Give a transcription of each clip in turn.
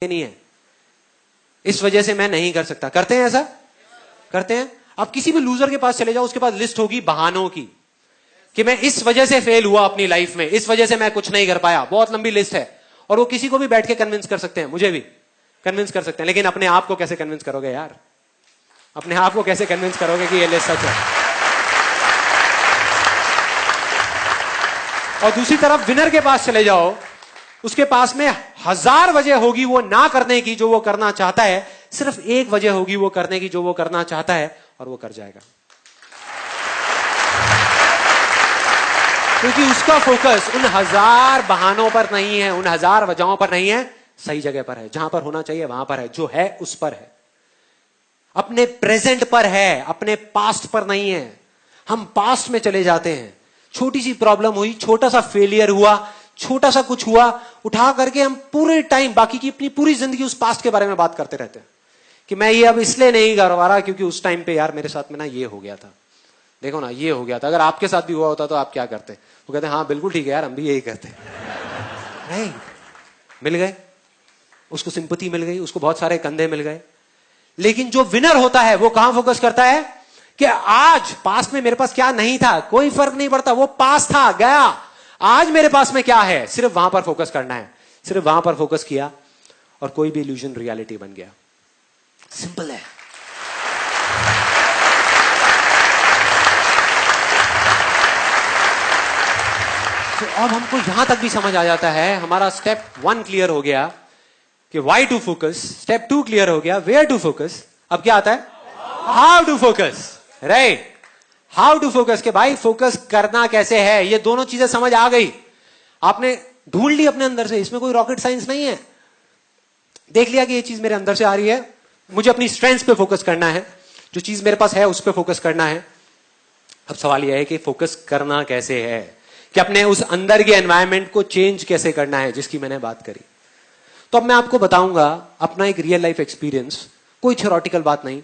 नहीं है, इस वजह से मैं नहीं कर सकता। करते हैं ऐसा? करते हैं। आप किसी भी लूजर के पास चले जाओ, उसके पास लिस्ट होगी बहानों की कि मैं इस वजह से फेल हुआ अपनी लाइफ में, इस वजह से मैं कुछ नहीं कर पाया, बहुत लंबी लिस्ट है। और वो किसी को भी बैठ के कन्विंस कर सकते हैं, मुझे भी कन्विंस कर सकते हैं। लेकिन अपने आप को कैसे कन्विंस करोगे यार? अपने आप को कैसे कन्विंस करोगे कि ये लिस्ट सच है? और दूसरी तरफ विनर के पास चले जाओ, उसके पास में 1000 वजह होगी वो ना करने की जो वो करना चाहता है, सिर्फ एक वजह होगी वो करने की जो वो करना चाहता है, और वो कर जाएगा। क्योंकि उसका फोकस उन 1000 बहानों पर नहीं है, उन 1000 वजहों पर नहीं है, सही जगह पर है, जहां पर होना चाहिए वहां पर है, जो है उस पर है, अपने प्रेजेंट पर है, अपने पास्ट पर नहीं है। हम पास्ट में चले जाते हैं, छोटी सी प्रॉब्लम हुई, छोटा सा फेलियर हुआ, छोटा सा कुछ हुआ, उठा करके हम पूरे टाइम बाकी की अपनी पूरी जिंदगी उस पास्ट के बारे में बात करते रहते हैं कि मैं ये अब इसलिए नहीं कर पा रहा क्योंकि उस टाइम पे यार मेरे साथ में ना ये हो गया था, देखो ना ये हो गया था। अगर आपके साथ भी हुआ होता तो आप क्या करते? वो कहते हैं हाँ बिल्कुल ठीक है यार, हम भी यही करते। नहीं, मिल गए उसको, सिंपैथी मिल गई उसको, बहुत सारे कंधे मिल गए। लेकिन जो विनर होता है वो कहां फोकस करता है कि आज पास्ट में मेरे पास क्या नहीं था, कोई फर्क नहीं पड़ता, वो पास था गया, आज मेरे पास में क्या है, सिर्फ वहां पर फोकस करना है। सिर्फ वहां पर फोकस किया और कोई भी इल्यूजन रियलिटी बन गया। सिंपल है। तो अब हमको यहां तक भी समझ आ जाता है, हमारा स्टेप 1 क्लियर हो गया कि why to focus, step 2 clear हो गया वेयर टू फोकस। अब क्या आता है? How to focus. Right, how to focus, के भाई फोकस करना कैसे है, ये दोनों चीजें समझ आ गई, आपने ढूंढ ली अपने अंदर से, इसमें कोई रॉकेट साइंस नहीं है। देख लिया कि ये चीज मेरे अंदर से आ रही है, मुझे अपनी स्ट्रेंथ्स पे फोकस करना है, जो चीज मेरे पास है उस पे फोकस करना है। अब सवाल यह है कि फोकस करना कैसे है, कि अपने उस अंदर के एनवायरनमेंट को चेंज कैसे करना है, जिसकी मैंने बात करी। तो अब मैं आपको बताऊंगा अपना एक रियल लाइफ एक्सपीरियंस, कोई थ्योरेटिकल बात नहीं,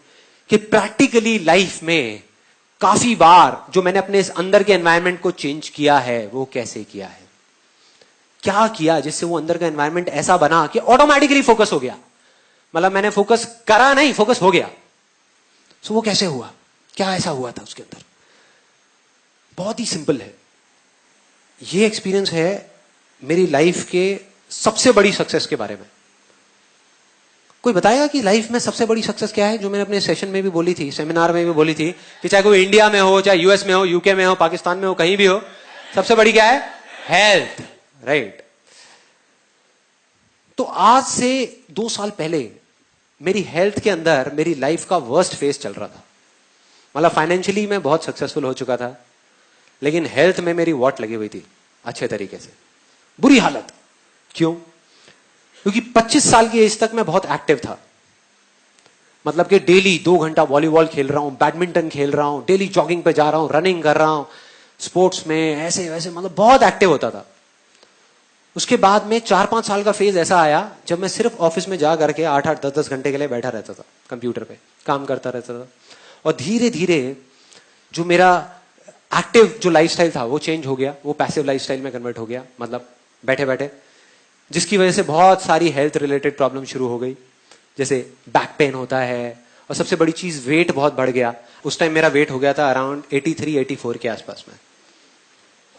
कि प्रैक्टिकली लाइफ में काफी बार जो मैंने अपने इस अंदर के एनवायरनमेंट को चेंज किया है वो कैसे किया है, क्या किया जिससे वो अंदर का एनवायरनमेंट ऐसा बना कि ऑटोमेटिकली फोकस हो गया। मतलब मैंने फोकस करा नहीं, फोकस हो गया। सो वो कैसे हुआ, क्या ऐसा हुआ था उसके अंदर? बहुत ही सिंपल है। ये एक्सपीरियंस है मेरी लाइफ के सबसे बड़ी सक्सेस के बारे में। कोई बताएगा कि लाइफ में सबसे बड़ी सक्सेस क्या है? जो मैंने अपने सेशन में भी बोली थी, सेमिनार में भी बोली थी, कि चाहे कोई इंडिया में हो, चाहे यूएस में हो, यूके में हो, पाकिस्तान में हो, कहीं भी हो, सबसे बड़ी क्या है? हेल्थ। राइट। तो आज से 2 साल पहले मेरी हेल्थ के अंदर मेरी लाइफ का वर्स्ट फेज चल रहा था। मतलब फाइनेंशियली मैं बहुत सक्सेसफुल हो चुका था, लेकिन हेल्थ में मेरी वॉट लगी हुई थी अच्छे तरीके से, बुरी हालत। क्यों? क्योंकि 25 साल की एज तक मैं बहुत एक्टिव था। मतलब कि डेली 2 घंटा वॉलीबॉल खेल रहा हूं, बैडमिंटन खेल रहा हूं, डेली जॉगिंग पे जा रहा हूं, रनिंग कर रहा हूं, स्पोर्ट्स में ऐसे वैसे, मतलब बहुत एक्टिव होता था। उसके बाद में 4-5 साल का फेज ऐसा आया जब मैं सिर्फ ऑफिस में जा करके 8-8, 10-10 घंटे के लिए बैठा रहता था, कंप्यूटर पे काम करता रहता था। और धीरे धीरे जो मेरा एक्टिव जो लाइफस्टाइल था वो चेंज हो गया, वो पैसिव लाइफस्टाइल में कन्वर्ट हो गया, मतलब बैठे बैठे, जिसकी वजह से बहुत सारी हेल्थ रिलेटेड प्रॉब्लम शुरू हो गई, जैसे बैक पेन होता है। और सबसे बड़ी चीज, वेट बहुत बढ़ गया। उस टाइम मेरा वेट हो गया था अराउंड 83-84 के आसपास में,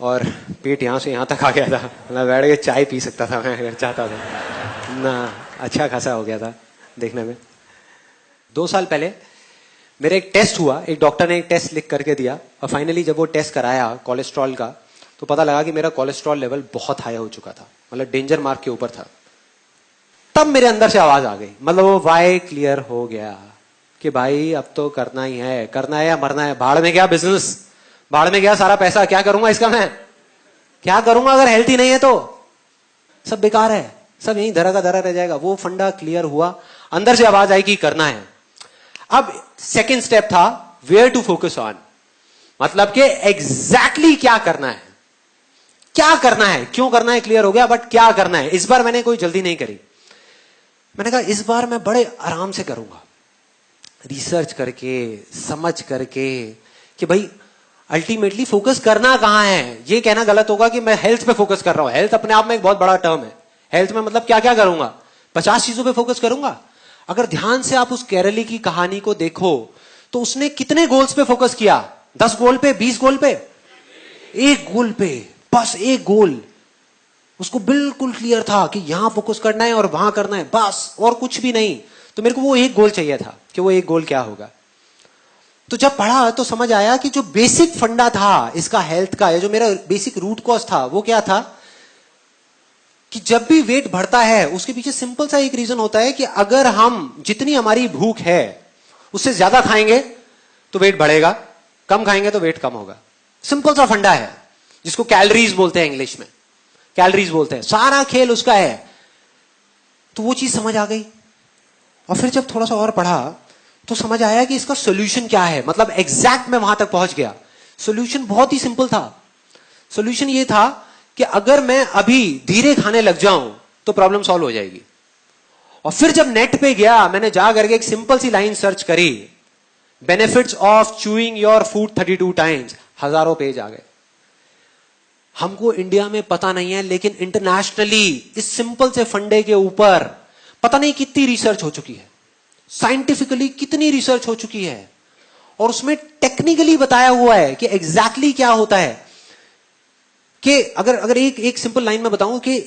और पेट यहां से यहां तक आ गया था। मतलब बैठ के चाय पी सकता था मैं अगर चाहता था ना, अच्छा खासा हो गया था देखने में। 2 साल पहले मेरा एक टेस्ट हुआ, एक डॉक्टर ने एक टेस्ट लिख करके दिया, और फाइनली जब वो टेस्ट कराया कोलेस्ट्रॉल का, तो पता लगा कि मेरा कोलेस्ट्रॉल लेवल बहुत हाई हो चुका था, मतलब डेंजर मार्क के ऊपर था। तब मेरे अंदर से आवाज आ गई, मतलब वो वाई क्लियर हो गया कि भाई अब तो करना ही है, करना है या मरना है। भाड़ में गया बिजनेस, भाड़ में गया सारा पैसा, क्या करूंगा इसका मैं, क्या करूंगा अगर हेल्थ ही नहीं है तो सब बेकार है, सब यहीं धरा का धरा रह जाएगा। वो फंडा क्लियर हुआ, अंदर से आवाज आई कि करना है। अब सेकेंड स्टेप था वेयर टू फोकस ऑन, मतलब कि एग्जैक्टली क्या करना है, क्या करना है, क्यों करना है क्लियर हो गया, बट क्या करना है। इस बार मैंने कोई जल्दी नहीं करी, मैंने कहा इस बार मैं बड़े आराम से करूंगा, रिसर्च करके, समझ करके, कि भाई अल्टीमेटली फोकस करना कहां है। ये कहना गलत होगा कि मैं हेल्थ पे फोकस कर रहा हूं, हेल्थ अपने आप में एक बहुत बड़ा टर्म है। हेल्थ में मतलब क्या क्या करूंगा, 50 चीजों पे फोकस करूंगा? अगर ध्यान से आप उस केरली की कहानी को देखो तो उसने कितने गोल्स पे फोकस किया? 10 गोल पे, 20 गोल पे? एक गोल पे, बस एक गोल। उसको बिल्कुल क्लियर था कि यहां फोकस करना है और वहां करना है, बस, और कुछ भी नहीं। तो मेरे को वो एक गोल चाहिए था कि वो एक गोल क्या होगा। तो जब पढ़ा तो समझ आया कि जो बेसिक फंडा था इसका हेल्थ का, या जो मेरा बेसिक रूट कॉज था, वो क्या था कि जब भी वेट बढ़ता है उसके पीछे सिंपल सा एक रीजन होता है कि अगर हम जितनी हमारी भूख है उससे ज्यादा खाएंगे तो वेट बढ़ेगा, कम खाएंगे तो वेट कम होगा। सिंपल सा फंडा है जिसको कैलोरीज बोलते हैं, इंग्लिश में कैलोरीज बोलते हैं। सारा खेल उसका है। तो वो चीज समझ आ गई। और फिर जब थोड़ा सा और पढ़ा तो समझ आया कि इसका सोल्यूशन क्या है। मतलब एग्जैक्ट मैं वहां तक पहुंच गया। सोल्यूशन बहुत ही सिंपल था। सोल्यूशन ये था कि अगर मैं अभी धीरे खाने लग जाऊं तो प्रॉब्लम सॉल्व हो जाएगी। और फिर जब नेट पे गया, मैंने जा करके एक सिंपल सी लाइन सर्च करी, benefits of chewing your food 32 times, हजारों पेज आ गए। हमको इंडिया में पता नहीं है, लेकिन इंटरनेशनली इस सिंपल से फंडे के ऊपर पता नहीं कितनी रिसर्च हो चुकी है, साइंटिफिकली कितनी रिसर्च हो चुकी है, और उसमें टेक्निकली बताया हुआ है कि एग्जैक्टली क्या होता है। कि अगर एक सिंपल लाइन में बताऊं कि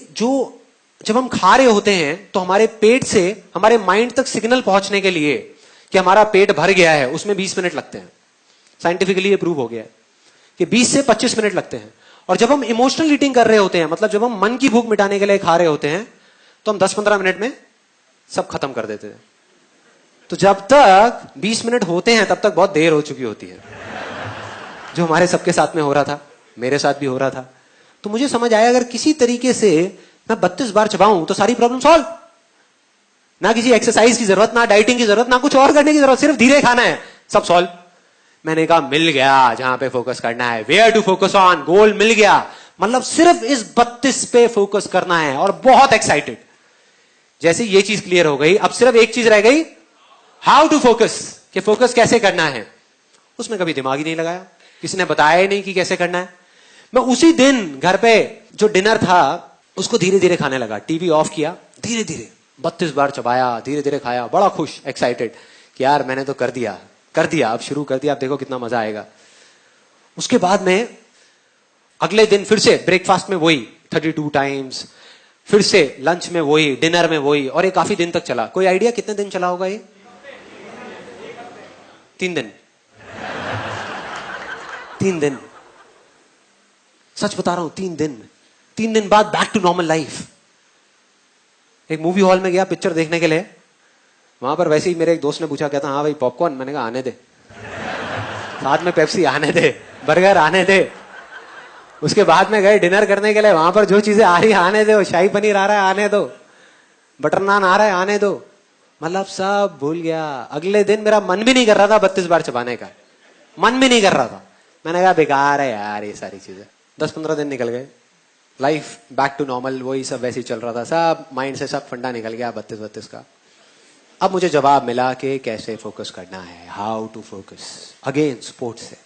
जब हम खा रहे होते हैं तो हमारे पेट से हमारे माइंड तक सिग्नल पहुंचने के लिए कि हमारा पेट भर गया है, उसमें 20 मिनट लगते हैं। साइंटिफिकली ये प्रूव हो गया है कि 20 से 25 मिनट लगते हैं। और जब हम इमोशनल ईटिंग कर रहे होते हैं, मतलब जब हम मन की भूख मिटाने के लिए खा रहे होते हैं, तो हम 10-15 मिनट में सब खत्म कर देते हैं। तो जब तक 20 मिनट होते हैं तब तक बहुत देर हो चुकी होती है, जो हमारे सबके साथ में हो रहा था, मेरे साथ भी हो रहा था। तो मुझे समझ आया अगर किसी तरीके से मैं 32 बार चबाऊं तो सारी प्रॉब्लम सॉल्व। ना किसी एक्सरसाइज की जरूरत, ना डाइटिंग की जरूरत, ना कुछ और करने की जरूरत, सिर्फ धीरे खाना है, सब सॉल्व। मैंने कहा मिल गया जहां पे फोकस करना है, वेयर टू फोकस ऑन, गोल मिल गया। मतलब सिर्फ इस 32 पे फोकस करना है, और बहुत एक्साइटेड। जैसे ये चीज क्लियर हो गई, अब सिर्फ एक चीज रह गई, हाउ टू फोकस, कि फोकस कैसे करना है। उसमें कभी दिमाग ही नहीं लगाया, किसी ने बताया ही नहीं कि कैसे करना है। मैं उसी दिन घर पे जो डिनर था उसको धीरे धीरे खाने लगा, टीवी ऑफ किया, धीरे धीरे 32 बार चबाया, धीरे धीरे खाया, बड़ा खुश, एक्साइटेड कि यार मैंने तो कर दिया, अब शुरू कर दिया, अब देखो कितना मजा आएगा। उसके बाद में अगले दिन फिर से ब्रेकफास्ट में वही 32 टाइम्स, फिर से लंच में वही, डिनर में वही, और ये काफी दिन तक चला। कोई आइडिया कितने दिन चला होगा ये? 3 दिन। 3 दिन, सच बता रहा हूं, 3 दिन। 3 दिन बाद बैक टू नॉर्मल लाइफ। एक मूवी हॉल में गया पिक्चर देखने के लिए, वहां पर वैसे ही मेरे एक दोस्त ने पूछा, कहता हाँ भाई पॉपकॉर्न, मैंने कहा आने दे, साथ में पेप्सी आने दे, बर्गर आने दे। उसके बाद में गए डिनर करने के लिए, वहां पर जो चीजें आ रही है आने दो, शाही पनीर आ रहा है आने दो, बटर नान आ रहा है आने दो, मतलब सब भूल गया। अगले दिन मेरा मन भी नहीं कर रहा था 32 बार चबाने का, मन भी नहीं कर रहा था। मैंने कहा बेकार है यार ये सारी चीजें। 10-15 दिन निकल गए, लाइफ बैक टू नॉर्मल, वही सब वैसे ही चल रहा था, सब माइंड से सब फंडा निकल गया 32 का। अब मुझे जवाब मिला कि कैसे फोकस करना है, how to focus. Again sports से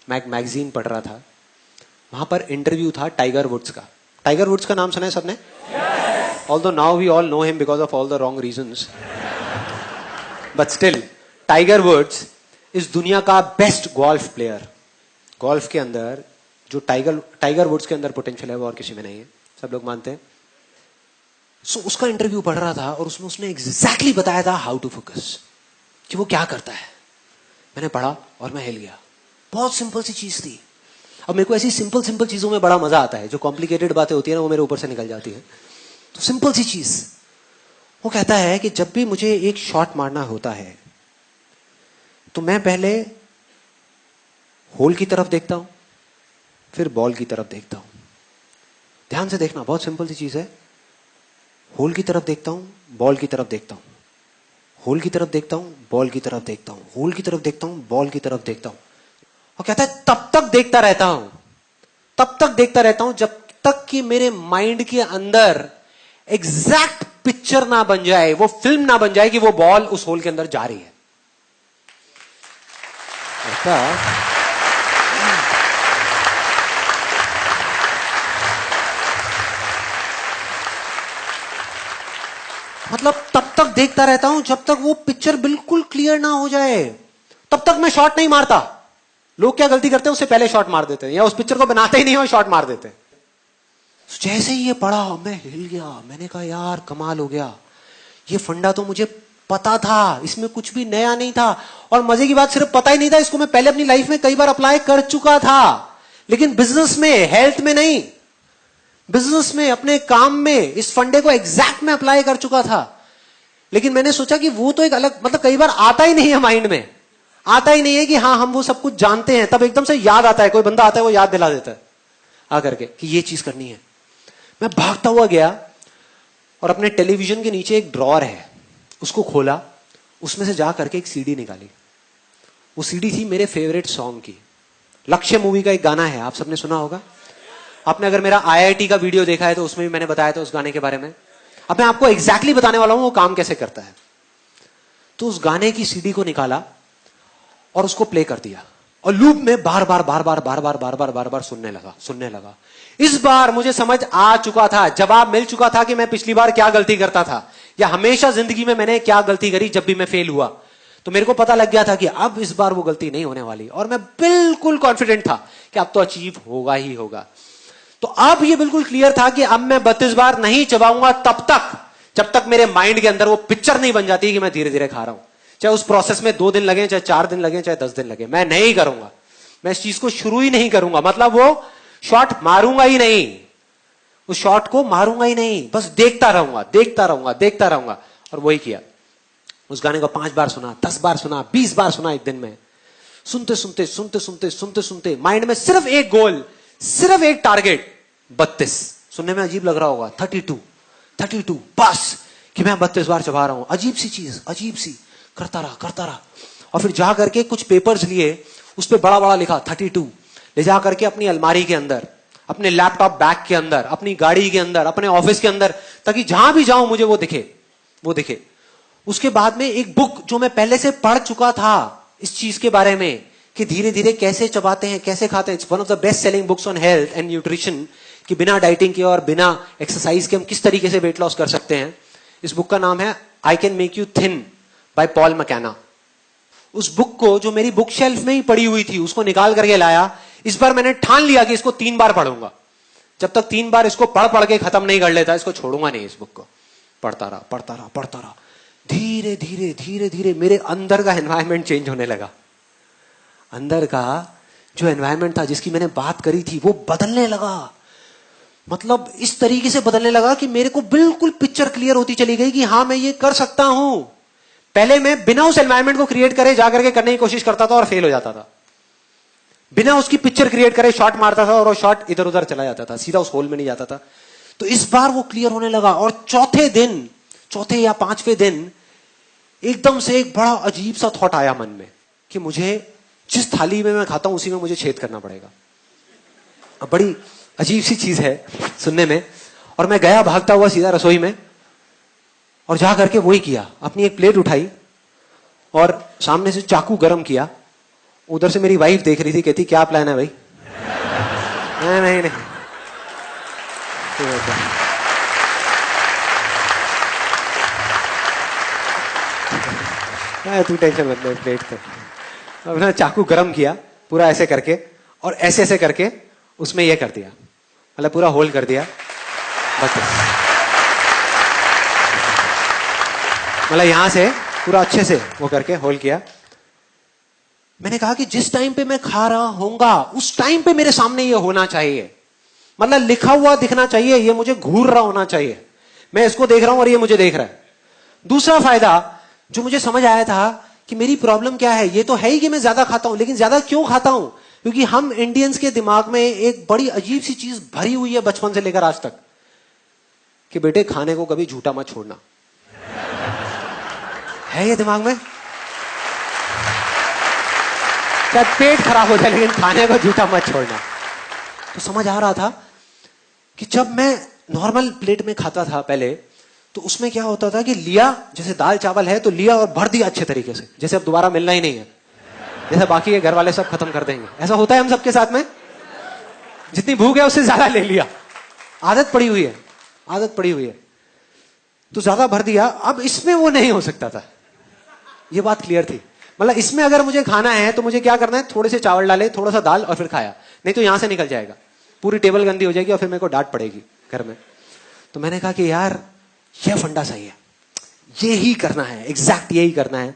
मैं एक मैगजीन पढ़ रहा था, वहां पर इंटरव्यू था टाइगर वुड्स का। टाइगर वुड्स का नाम सुना है सबने? Although now we all know him because of all the wrong reasons, but still Tiger Woods इस दुनिया का बेस्ट गोल्फ प्लेयर। गोल्फ के अंदर जो टाइगर वुड्स के अंदर पोटेंशियल है वो और किसी में नहीं है, सब लोग मानते हैं। सो उसका इंटरव्यू पढ़ रहा था और उसमें उसने एग्जैक्टली बताया था हाउ टू फोकस, कि वो क्या करता है। मैंने पढ़ा और मैं हिल गया। बहुत सिंपल सी चीज थी। अब मेरे को ऐसी सिंपल सिंपल चीजों में बड़ा मजा आता है, जो कॉम्प्लिकेटेड बातें होती है ना वो मेरे ऊपर से निकल जाती है। तो सिंपल सी चीज, वो कहता है कि जब भी मुझे एक शॉट मारना होता है तो मैं पहले होल की तरफ देखता हूं, फिर बॉल की तरफ देखता हूं। ध्यान से देखना, बहुत सिंपल सी चीज है। होल की तरफ देखता हूं, बॉल की तरफ देखता हूं, होल की तरफ देखता हूं, बॉल की तरफ देखता हूं, होल की तरफ देखता हूं, बॉल की तरफ देखता हूं। और कहता है तब तक देखता रहता हूं, तब तक देखता रहता हूं जब तक कि मेरे माइंड के अंदर एग्जैक्ट पिक्चर ना बन जाए, वो फिल्म ना बन जाए कि वो बॉल उस होल के अंदर जा रही है। मतलब तब तक देखता रहता हूं जब तक वो पिक्चर बिल्कुल क्लियर ना हो जाए, तब तक मैं शॉट नहीं मारता। लोग क्या गलती करते हैं, उससे पहले शॉट मार देते हैं, या उस पिक्चर को बनाते ही नहीं हो, शॉट मार देते हैं। जैसे ही ये पढ़ा मैं हिल गया। मैंने कहा यार कमाल हो गया, ये फंडा तो मुझे पता था, इसमें कुछ भी नया नहीं था। और मजे की बात, सिर्फ पता ही नहीं था, इसको मैं पहले अपनी लाइफ में कई बार अप्लाई कर चुका था, लेकिन बिजनेस में, हेल्थ में नहीं। बिजनेस में, अपने काम में इस फंडे को एग्जैक्ट में अप्लाई कर चुका था। लेकिन मैंने सोचा कि वो तो एक अलग, मतलब कई बार आता ही नहीं है माइंड में, आता ही नहीं है कि हाँ हम वो सब कुछ जानते हैं। तब एकदम से याद आता है, कोई बंदा आता है वो याद दिला देता है आकर के कि ये चीज करनी है। मैं भागता हुआ गया और अपने टेलीविजन के नीचे एक ड्रॉअर है, उसको खोला, उसमें से जा करके एक सीडी निकाली। वो सीडी थी मेरे फेवरेट सॉन्ग की। लक्ष्य मूवी का एक गाना है, आप सबने सुना होगा। आपने अगर मेरा आईआईटी का वीडियो देखा है तो उसमें भी मैंने बताया था उस गाने के बारे में। अब मैं आपको एग्जैक्टली बताने वाला हूं वो काम कैसे करता है। तो उस गाने की सीडी को निकाला और उसको प्ले कर दिया, और लूप में बार बार सुनने लगा। इस बार मुझे समझ आ चुका था, जवाब मिल चुका था कि मैं पिछली बार क्या गलती करता था, या हमेशा जिंदगी में मैंने क्या गलती करी जब भी मैं फेल हुआ। तो मेरे को पता लग गया था कि अब इस बार वो गलती नहीं होने वाली, और मैं बिल्कुल कॉन्फिडेंट था कि अब तो अचीव होगा ही होगा। तो अब ये बिल्कुल क्लियर था कि अब मैं 32 बार नहीं चबाऊंगा तब तक जब तक मेरे माइंड के अंदर वो पिक्चर नहीं बन जाती कि मैं धीरे धीरे खा रहा हूं। चाहे उस प्रोसेस में 2 दिन लगे, चाहे 4 दिन लगे, चाहे 10 दिन लगे, मैं नहीं करूंगा। मैं इस चीज को शुरू ही नहीं करूंगा, मतलब वो शॉट मारूंगा ही नहीं, उस शॉट को मारूंगा ही नहीं, बस देखता रहूंगा। और वही किया। उस गाने को 5 बार सुना, 10 बार सुना, 20 बार सुना एक दिन में। सुनते सुनते माइंड में सिर्फ एक गोल, सिर्फ एक टारगेट, 32। सुनने में अजीब लग रहा होगा, 32 बस, कि मैं 32 बार चबा रहा हूं। अजीब सी चीज, अजीब सी, करता रहा। और फिर जा करके कुछ पेपर्स लिए, उस पर बड़ा बड़ा लिखा 32, ले जा करके अपनी अलमारी के अंदर, अपने लैपटॉप बैग के अंदर, अपनी गाड़ी के अंदर, अपने ऑफिस के अंदर, ताकि जहां भी जाऊं मुझे वो दिखे। उसके बाद में एक बुक जो मैं पहले से पढ़ चुका था इस चीज के बारे में, कि धीरे धीरे कैसे चबाते हैं, कैसे खाते हैं। It's one of the best selling books on health and nutrition, कि बिना डाइटिंग के और बिना एक्सरसाइज के हम किस तरीके से वेट लॉस कर सकते हैं। इस बुक का नाम है I can make you thin by Paul McKenna. उस बुक को, जो मेरी बुक शेल्फ में ही पड़ी हुई थी, उसको निकाल करके लाया। इस बार मैंने ठान लिया कि इसको 3 बार पढ़ूंगा। जब तक 3 बार इसको पढ़ के खत्म नहीं कर लेता, इसको छोड़ूंगा नहीं। इस बुक को पढ़ता रहा। धीरे धीरे मेरे अंदर का एनवायरमेंट चेंज होने लगा। अंदर का जो एनवायरमेंट था, जिसकी मैंने बात करी थी, वो बदलने लगा। मतलब इस तरीके से बदलने लगा कि मेरे को बिल्कुल पिक्चर क्लियर होती चली गई कि हाँ मैं ये कर सकता हूं। पहले मैं बिना उस एनवायरमेंट को क्रिएट करे जाकर के करने की कोशिश करता था और फेल हो जाता था। बिना उसकी पिक्चर क्रिएट करे शॉट मारता था और वो शॉट इधर उधर चला जाता था, सीधा उस होल में नहीं जाता था। तो इस बार वो क्लियर होने लगा। और चौथे या 5वें दिन एकदम से एक बड़ा अजीब सा थॉट आया मन में कि मुझे जिस थाली में मैं खाता हूं उसी में मुझे छेद करना पड़ेगा। अब बड़ी अजीब सी चीज है सुनने में। और मैं गया भागता हुआ सीधा रसोई में, और जा करके वही किया। अपनी एक प्लेट उठाई और सामने से चाकू गरम किया। उधर से मेरी वाइफ देख रही थी, कहती क्या प्लान है भाई? नहीं तू टेंशन मत ले, प्लेट पे अपना चाकू गरम किया पूरा ऐसे करके, और ऐसे करके उसमें ये कर दिया, मतलब पूरा होल्ड कर दिया। बस मतलब यहां से पूरा अच्छे से वो करके होल्ड किया। मैंने कहा कि जिस टाइम पे मैं खा रहा होऊंगा उस टाइम पे मेरे सामने ये होना चाहिए, मतलब लिखा हुआ दिखना चाहिए, ये मुझे घूर रहा होना चाहिए। मैं इसको देख रहा हूं और ये मुझे देख रहा है। दूसरा फायदा जो मुझे समझ आया था कि मेरी प्रॉब्लम क्या है, ये तो है ही कि मैं ज्यादा खाता हूं, लेकिन ज्यादा क्यों खाता हूं? क्योंकि हम इंडियंस के दिमाग में एक बड़ी अजीब सी चीज भरी हुई है बचपन से लेकर आज तक, कि बेटे खाने को कभी झूठा मत छोड़ना। है ये दिमाग में, चाहे पेट खराब हो जाए लेकिन खाने को झूठा मत छोड़ना। तो समझ आ रहा था कि जब मैं नॉर्मल प्लेट में खाता था पहले, तो उसमें क्या होता था कि लिया, जैसे दाल चावल है तो लिया और भर दिया अच्छे तरीके से, जैसे अब दोबारा मिलना ही नहीं है, जैसे बाकी के घर वाले सब खत्म कर देंगे। ऐसा होता है हम सबके साथ में, जितनी भूख है उससे ज्यादा ले लिया। आदत पड़ी हुई है। तो ज्यादा भर दिया, अब इसमें वो नहीं हो सकता था। ये बात क्लियर थी। मतलब इसमें अगर मुझे खाना है तो मुझे क्या करना है, थोड़े से चावल डाले, थोड़ा सा दाल और फिर खाया, नहीं तो यहां से निकल जाएगा, पूरी टेबल गंदी हो जाएगी और फिर मेरे को डांट पड़ेगी घर में। तो मैंने कहा कि यार यह फंडा सही है, ये ही करना है, एग्जैक्ट यही करना है।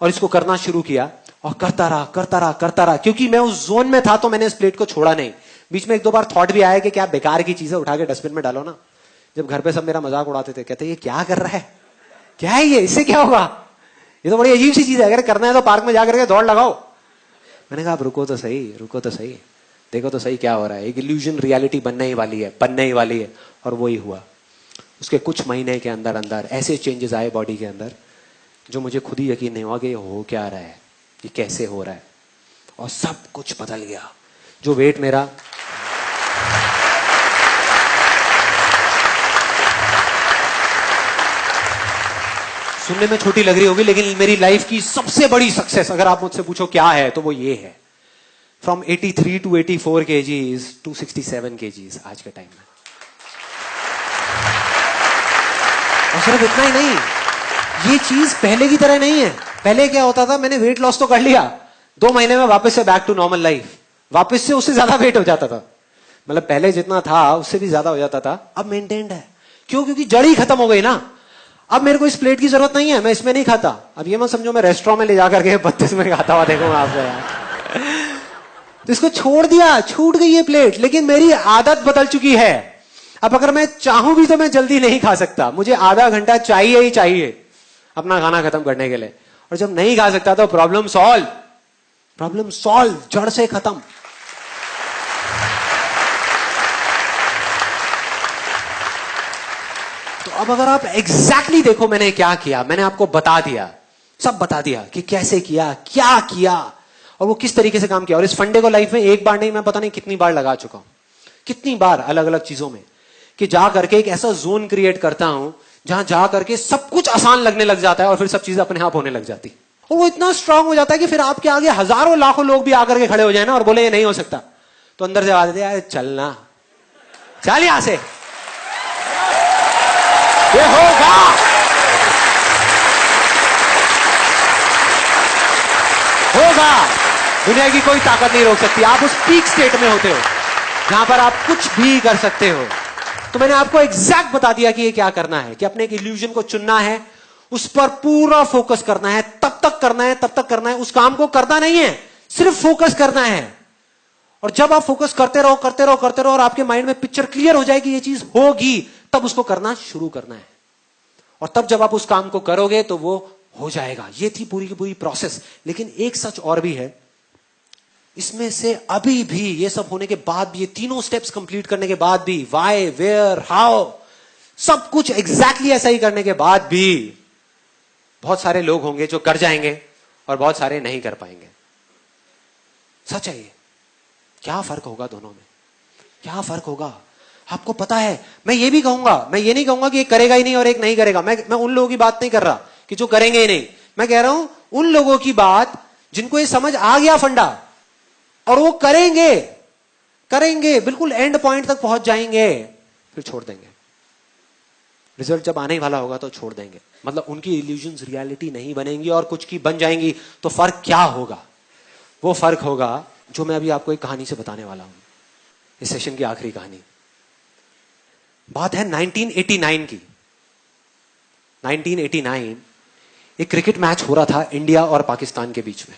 और इसको करना शुरू किया और करता रहा करता रहा करता रहा, क्योंकि मैं उस जोन में था तो मैंने इस प्लेट को छोड़ा नहीं। बीच में एक दो बार थॉट भी आया कि क्या बेकार की चीजें उठा के डस्टबिन में डालो ना। जब घर पे सब मेरा मजाक उड़ाते थे, कहते ये क्या कर रहा है, क्या है ये, इससे क्या होगा, ये तो बड़ी अजीब सी चीज है, अगर करना है तो पार्क में जाकर के दौड़ लगाओ। मैंने कहा रुको तो सही, रुको तो सही, देखो तो सही क्या हो रहा है। एक इल्यूजन रियलिटी बनने ही वाली है, बनने ही वाली है। और वो ही हुआ। उसके कुछ महीने के अंदर अंदर ऐसे चेंजेस आए बॉडी के अंदर जो मुझे खुद ही यकीन नहीं हुआ कि ये हो क्या रहा है, ये कैसे हो रहा है। और सब कुछ बदल गया। जो वेट मेरा सुनने में छोटी लग रही होगी, लेकिन मेरी लाइफ की सबसे बड़ी सक्सेस अगर आप मुझसे पूछो क्या है तो वो ये है। From 83 to 84 kgs to 67 kgs आज के टाइम में। और सिर्फ इतना ही नहीं, ये चीज पहले की तरह नहीं है। पहले क्या होता था, मैंने वेट लॉस तो कर लिया, 2 महीने में वापस से बैक टू नॉर्मल लाइफ, वापस से उससे ज्यादा वेट हो जाता था। मतलब पहले जितना था उससे भी ज्यादा हो जाता था। अब मेंटेन्ड है। क्यों? क्योंकि जड़ ही खत्म हो गई ना। अब मेरे को इस प्लेट की जरूरत नहीं है, मैं इसमें नहीं खाता। अब ये मत समझो मैं रेस्टोरेंट में ले जाकर के 32 में खाता हुआ देखूंगा आपसे यार। तो इसको छोड़ दिया, छूट गई ये प्लेट, लेकिन मेरी आदत बदल चुकी है। अब अगर मैं चाहूं भी तो मैं जल्दी नहीं खा सकता, मुझे आधा घंटा चाहिए ही चाहिए अपना खाना खत्म करने के लिए। और जब नहीं खा सकता तो प्रॉब्लम सॉल्व, प्रॉब्लम सॉल्व, जड़ से खत्म। तो अब अगर आप एग्जैक्टली देखो मैंने क्या किया, मैंने आपको बता दिया, सब बता दिया कि कैसे किया, क्या किया और वो किस तरीके से काम किया। और इस फंडे को लाइफ में एक बार नहीं, मैं पता नहीं कितनी बार लगा चुका हूं, कितनी बार अलग अलग चीजों में, कि जा करके एक ऐसा जोन क्रिएट करता हूं जहां जा करके सब कुछ आसान लगने लग जाता है और फिर सब चीजें अपने आप होने लग जाती। और वो इतना स्ट्रांग हो जाता है कि फिर आपके आगे हजारों लाखों लोग भी आकर के खड़े हो जाए ना और बोले ये नहीं हो सकता, तो अंदर से आवाज देते यार चलना, चल यहां से, ये होगा, होगा। दुनिया की कोई ताकत नहीं रोक सकती। आप उस पीक स्टेट में होते हो जहां पर आप कुछ भी कर सकते हो। तो मैंने आपको एग्जैक्ट बता दिया कि ये क्या करना है, कि अपने एक इल्यूजन को चुनना है, उस पर पूरा फोकस करना है, तब तक करना है, तब तक करना है। उस काम को करना नहीं है, सिर्फ फोकस करना है। और जब आप फोकस करते रहो करते रहो करते रहो और आपके माइंड में पिक्चर क्लियर हो जाएगी ये चीज होगी, तब उसको करना शुरू करना है। और तब जब आप उस काम को करोगे तो वो हो जाएगा। ये थी पूरी की पूरी प्रोसेस। लेकिन एक सच और भी है इसमें से, अभी भी ये सब होने के बाद भी, ये तीनों स्टेप्स कंप्लीट करने के बाद भी, व्हाई, वेयर, हाउ, सब कुछ एग्जैक्टली ऐसा ही करने के बाद भी बहुत सारे लोग होंगे जो कर जाएंगे और बहुत सारे नहीं कर पाएंगे। सच है ये। क्या फर्क होगा दोनों में, क्या फर्क होगा आपको पता है। मैं ये भी कहूंगा, मैं ये नहीं कहूंगा कि एक करेगा ही नहीं और एक नहीं करेगा। मैं उन लोगों की बात नहीं कर रहा कि जो करेंगे ही नहीं। मैं कह रहा हूं उन लोगों की बात जिनको ये समझ आ गया फंडा और वो करेंगे, करेंगे, बिल्कुल एंड पॉइंट तक पहुंच जाएंगे, फिर छोड़ देंगे। रिजल्ट जब आने वाला होगा तो छोड़ देंगे। मतलब उनकी इल्यूजन्स रियलिटी नहीं बनेंगी और कुछ की बन जाएंगी। तो फर्क क्या होगा? वो फर्क होगा जो मैं अभी आपको एक कहानी से बताने वाला हूं, इस सेशन की आखिरी कहानी। बात है 1989 की। 1989 एक क्रिकेट मैच हो रहा था इंडिया और पाकिस्तान के बीच में।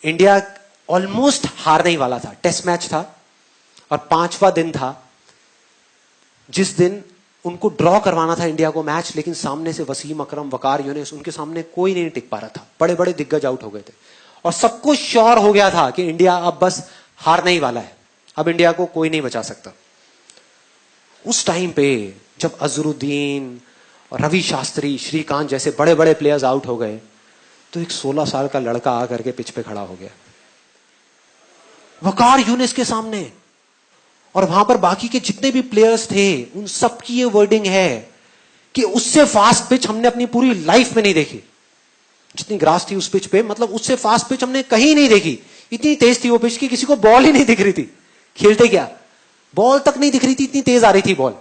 इंडिया ऑलमोस्ट हारने ही वाला था। टेस्ट मैच था और 5वां दिन था जिस दिन उनको ड्रॉ करवाना था इंडिया को मैच, लेकिन सामने से वसीम अकरम, वकार यूनिस, उनके सामने कोई नहीं टिक पा रहा था। बड़े बड़े दिग्गज आउट हो गए थे और सबको श्योर हो गया था कि इंडिया अब बस हारने ही वाला है, अब इंडिया को कोई नहीं बचा सकता। उस टाइम पे जब अजरुद्दीन और रवि शास्त्री, श्रीकांत जैसे बड़े बड़े प्लेयर्स आउट हो गए तो एक 16 साल का लड़का आकर के पिच पे खड़ा हो गया वकार यूनिस के सामने। और वहां पर बाकी के जितने भी प्लेयर्स थे उन सबकी ये वर्डिंग है कि उससे फास्ट पिच हमने अपनी पूरी लाइफ में नहीं देखी। जितनी ग्रास थी उस पिच पे, मतलब उससे फास्ट पिच हमने कहीं नहीं देखी। इतनी तेज थी वो पिच कि किसी को बॉल ही नहीं दिख रही थी। खेलते क्या, बॉल तक नहीं दिख रही थी, इतनी तेज आ रही थी बॉल।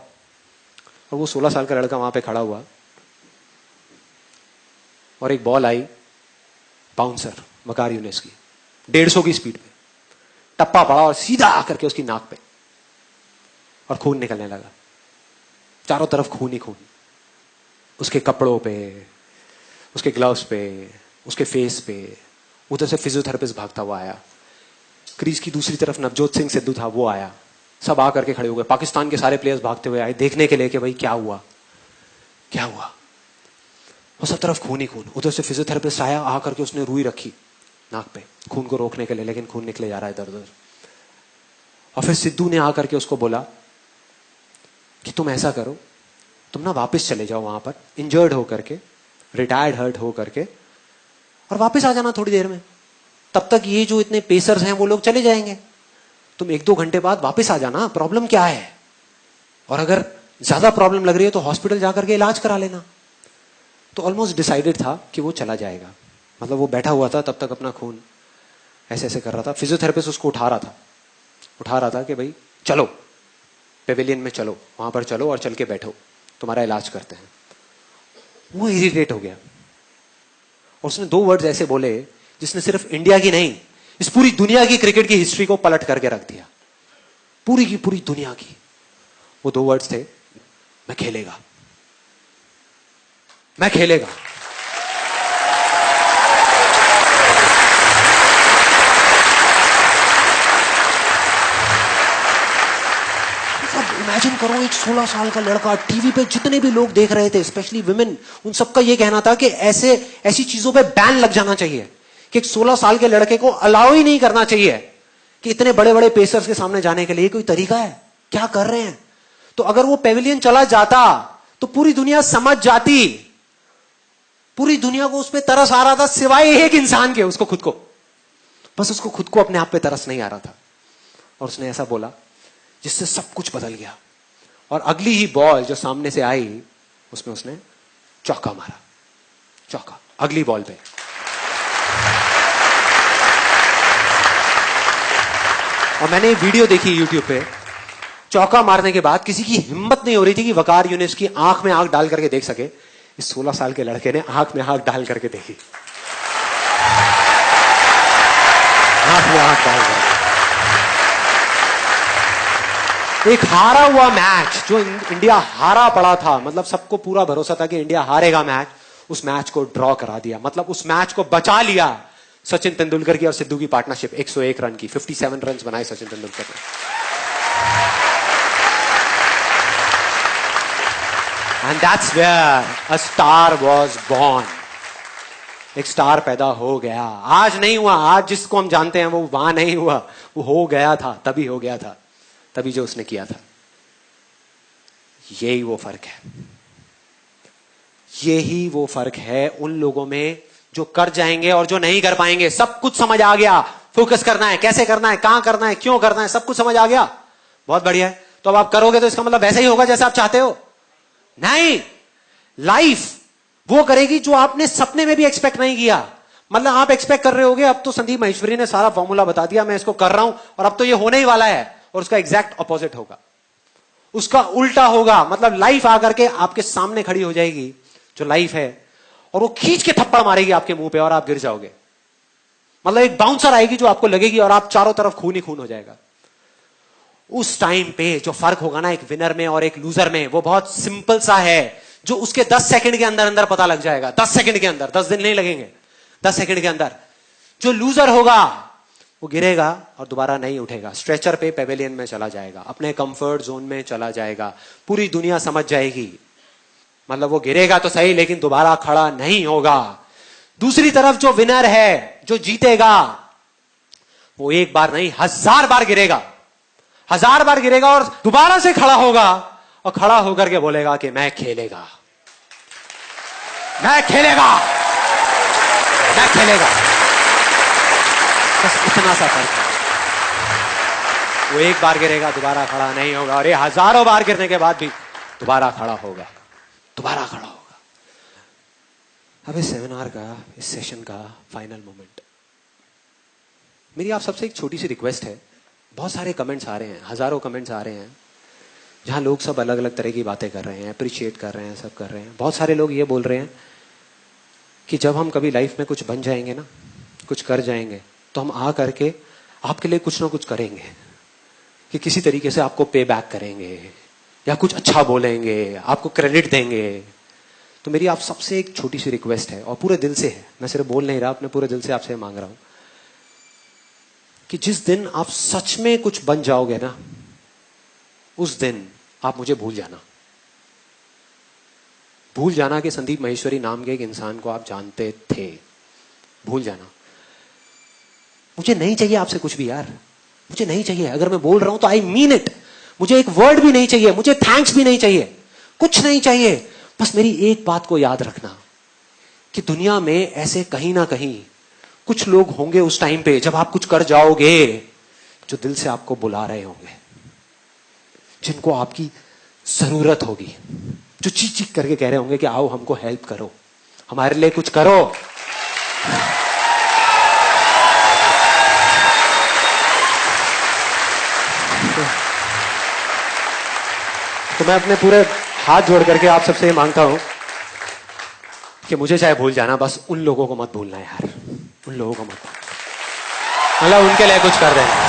और वो 16 साल का लड़का वहां पे खड़ा हुआ और एक बॉल आई, बाउंसर वकार यूनिस की 150 की स्पीड पे, टप्पा पड़ा और सीधा आकर के उसकी नाक पे, और खून निकलने लगा। चारों तरफ खून ही खून, उसके कपड़ों पे, उसके ग्लव्स पे, उसके फेस पे। उधर से फिजियोथेरेपिस्ट भागता हुआ आया। क्रीज की दूसरी तरफ नवजोत सिंह सिद्धू था, वो आया। सब आकर के खड़े हो गए। पाकिस्तान के सारे प्लेयर्स भागते हुए आए देखने के लिए कि भाई क्या हुआ, क्या हुआ। और सब तरफ खून ही खून। उधर से फिजियोथेरेपिस्ट आया, आकर के उसने रुई रखी नाक पे खून को रोकने के लिए, लेकिन खून निकले जा रहा है इधर उधर। और फिर सिद्धू ने आकर के उसको बोला कि तुम ऐसा करो, तुम ना वापस चले जाओ वहां पर, इंजर्ड होकर के, रिटायर्ड हर्ट हो करके, और वापस आ जाना थोड़ी देर में। तब तक ये जो इतने पेसर्स हैं वो लोग चले जाएंगे। तुम 1-2 घंटे बाद वापस आ जाना, प्रॉब्लम क्या है, और अगर ज्यादा प्रॉब्लम लग रही है तो हॉस्पिटल जाकर के इलाज करा लेना। तो ऑलमोस्ट डिसाइडेड था कि वो चला जाएगा। मतलब वो बैठा हुआ था तब तक, अपना खून ऐसे ऐसे कर रहा था। फिजियोथेरेपिस्ट उसको उठा रहा था कि भाई चलो पेविलियन में, चलो वहां पर चलो और चल के बैठो, तुम्हारा इलाज करते हैं। वो इरिटेट हो गया और उसने 2 वर्ड्स ऐसे बोले जिसने सिर्फ इंडिया की नहीं, इस पूरी दुनिया की क्रिकेट की हिस्ट्री को पलट करके रख दिया, पूरी की पूरी दुनिया की। वो 2 वर्ड्स थे, मैं खेलेगा, मैं खेलेगा। इमेजिन करो, एक 16 साल का लड़का, टीवी पे जितने भी लोग देख रहे थे, स्पेशली विमेन, उन सबका ये कहना था कि ऐसी चीजों पे बैन लग जाना चाहिए, कि एक 16 साल के लड़के को अलाउ ही नहीं करना चाहिए कि इतने बड़े बड़े पेसर्स के सामने जाने के लिए। कोई तरीका है? क्या कर रहे हैं? तो अगर वो पेविलियन चला जाता तो पूरी दुनिया समझ जाती। पूरी दुनिया को उस पर तरस आ रहा था, सिवाय एक इंसान के, उसको खुद को। बस उसको खुद को अपने आप पे तरस नहीं आ रहा था। और उसने ऐसा बोला जिससे सब कुछ बदल गया। और अगली ही बॉल जो सामने से आई, उसमें उसने चौका मारा, चौका, अगली बॉल पे। और मैंने वीडियो देखी यूट्यूब पे, चौका मारने के बाद किसी की हिम्मत नहीं हो रही थी कि वकार यूनिस की आंख में आंख डाल करके देख सके। इस 16 साल के लड़के ने आंख में आंख डाल करके देखी, आंख में आंख डाल करके। एक हारा हुआ मैच, जो इंडिया हारा पड़ा था, मतलब सबको पूरा भरोसा था कि इंडिया हारेगा मैच, उस मैच को ड्रॉ करा दिया। मतलब उस मैच को बचा लिया सचिन तेंदुलकर की और सिद्धू की पार्टनरशिप। 101 रन की, 57 रन बनाए सचिन तेंदुलकर ने। And that's where a star was born. एक स्टार पैदा हो गया। आज नहीं हुआ, आज जिसको हम जानते हैं वो वहां नहीं हुआ, वो हो गया था, तभी हो गया था, तभी जो उसने किया था। यही वो फर्क है, यही वो फर्क है उन लोगों में जो कर जाएंगे और जो नहीं कर पाएंगे। सब कुछ समझ आ गया, फोकस करना है, कैसे करना है, कहां करना है, क्यों करना है, सब कुछ समझ आ गया। बहुत बढ़िया है। तो अब आप करोगे तो इसका मतलब वैसा ही होगा जैसा आप चाहते हो? नहीं, लाइफ वो करेगी जो आपने सपने में भी एक्सपेक्ट नहीं किया। मतलब आप एक्सपेक्ट कर रहे होगे अब तो संदीप महेश्वरी ने सारा फॉर्मूला बता दिया, मैं इसको कर रहा हूं और अब तो ये होने ही वाला है, और उसका एग्जैक्ट अपोजिट होगा, उसका उल्टा होगा। मतलब लाइफ आकर के आपके सामने खड़ी हो जाएगी, जो लाइफ है, और वो खींच के थप्पड़ मारेगी आपके मुंह पे और आप गिर जाओगे। मतलब एक बाउंसर आएगी जो आपको लगेगी और आप चारों तरफ खून ही खून हो जाएगा। उस टाइम पे जो फर्क होगा ना एक विनर में और एक लूजर में, वो बहुत सिंपल सा है, जो उसके 10 सेकंड के अंदर अंदर पता लग जाएगा। 10 सेकंड के अंदर, 10 दिन नहीं लगेंगे, 10 सेकंड के अंदर। जो लूजर होगा वो गिरेगा और दोबारा नहीं उठेगा, स्ट्रेचर पे पेविलियन में चला जाएगा, अपने कंफर्ट जोन में चला जाएगा। पूरी दुनिया समझ जाएगी। मतलब वो गिरेगा तो सही, लेकिन दोबारा खड़ा नहीं होगा। दूसरी तरफ जो विनर है, जो जीतेगा, वो एक बार नहीं 1000 बार गिरेगा, 1000 बार गिरेगा और दोबारा से खड़ा होगा, और खड़ा होकर के बोलेगा कि मैं खेलेगा, मैं खेलेगा, मैं खेलेगा। बस इतना सा फर्क है। वो एक बार गिरेगा, दोबारा खड़ा नहीं होगा, और ये 1000 बार गिरने के बाद भी दोबारा खड़ा होगा, दोबारा खड़ा होगा। अब इस सेमिनार का, इस सेशन का फाइनल मोमेंट, मेरी आप सबसे एक छोटी सी रिक्वेस्ट है। बहुत सारे कमेंट्स आ रहे हैं, हजारों कमेंट्स आ रहे हैं, जहां लोग सब अलग अलग तरह की बातें कर रहे हैं, अप्रिशिएट कर रहे हैं, सब कर रहे हैं। बहुत सारे लोग ये बोल रहे हैं कि जब हम कभी लाइफ में कुछ बन जाएंगे ना, कुछ कर जाएंगे, तो हम आ करके आपके लिए कुछ ना कुछ करेंगे, कि किसी तरीके से आपको पे बैक करेंगे या कुछ अच्छा बोलेंगे, आपको क्रेडिट देंगे। तो मेरी आप सबसे एक छोटी सी रिक्वेस्ट है, और पूरे दिल से है, मैं सिर्फ बोल नहीं रहा, अपने पूरे दिल से आपसे मांग रहा हूं कि जिस दिन आप सच में कुछ बन जाओगे ना, उस दिन आप मुझे भूल जाना। भूल जाना कि संदीप महेश्वरी नाम के एक इंसान को आप जानते थे। भूल जाना। मुझे नहीं चाहिए आपसे कुछ भी यार, मुझे नहीं चाहिए। अगर मैं बोल रहा हूं तो आई मीन इट। मुझे एक वर्ड भी नहीं चाहिए, मुझे थैंक्स भी नहीं चाहिए, कुछ नहीं चाहिए। बस मेरी एक बात को याद रखना कि दुनिया में ऐसे कहीं ना कहीं कुछ लोग होंगे उस टाइम पे जब आप कुछ कर जाओगे, जो दिल से आपको बुला रहे होंगे, जिनको आपकी जरूरत होगी, जो चीख चीख करके कह रहे होंगे कि आओ हमको हेल्प करो, हमारे लिए कुछ करो। तो मैं अपने पूरे हाथ जोड़ करके आप सबसे ये मांगता हूं कि मुझे चाहे भूल जाना, बस उन लोगों को मत भूलना यार, उन लोगों को मत, मतलब उनके लिए कुछ कर देना।